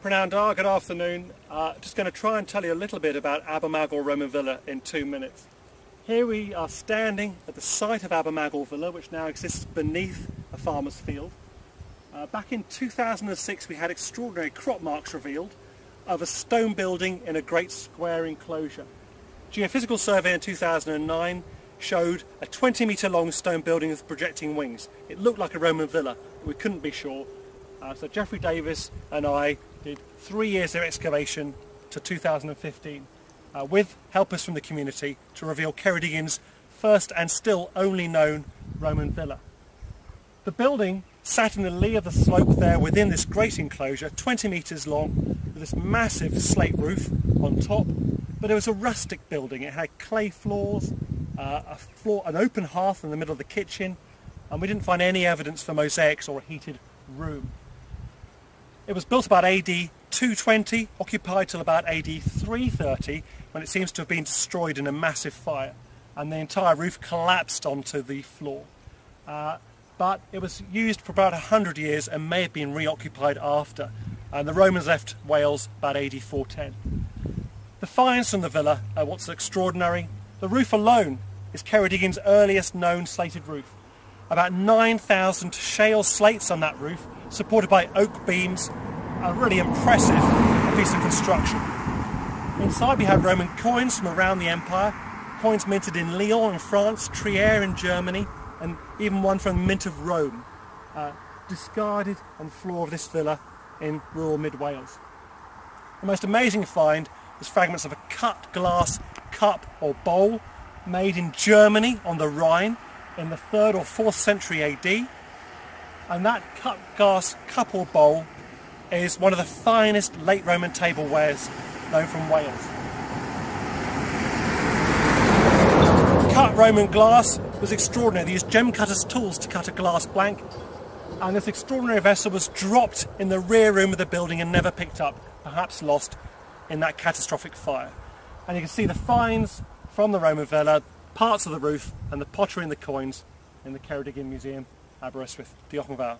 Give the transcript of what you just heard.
Pranandar, good afternoon. Just going to try and tell you a little bit about Abermagwr Roman Villa in 2 minutes. Here we are standing at the site of Abermagwr Villa, which now exists beneath a farmer's field. Back in 2006 we had extraordinary crop marks revealed of a stone building in a great square enclosure. Geophysical survey in 2009 showed a 20-metre long stone building with projecting wings. It looked like a Roman villa, but we couldn't be sure. So Geoffrey Davis and I did 3 years of excavation to 2015 with helpers from the community to reveal Ceredigion's first and still only known Roman villa. The building sat in the lee of the slope there within this great enclosure, 20 metres long, with this massive slate roof on top, but it was a rustic building. It had clay floors, an open hearth in the middle of the kitchen, and we didn't find any evidence for mosaics or a heated room. It was built about AD 220, occupied till about AD 330, when it seems to have been destroyed in a massive fire, and the entire roof collapsed onto the floor. But it was used for about 100 years and may have been reoccupied after, and the Romans left Wales about AD 410. The finds from the villa are what's extraordinary. The roof alone is Ceredigion's earliest known slated roof. About 9,000 shale slates on that roof, supported by oak beams, a really impressive piece of construction. Inside we have Roman coins from around the empire, coins minted in Lyon in France, Trier in Germany, and even one from the Mint of Rome, discarded on the floor of this villa in rural mid-Wales. The most amazing find was fragments of a cut glass cup or bowl made in Germany on the Rhine in the 3rd or 4th century AD, and that cut glass cup or bowl is one of the finest late Roman tablewares known from Wales. Cut Roman glass was extraordinary. They used gem cutters' tools to cut a glass blank, and this extraordinary vessel was dropped in the rear room of the building and never picked up, perhaps lost in that catastrophic fire. And you can see the finds from the Roman villa, parts of the roof and the pottery and the coins in the Ceredigion Museum, Aberystwyth. Diolch yn fawr.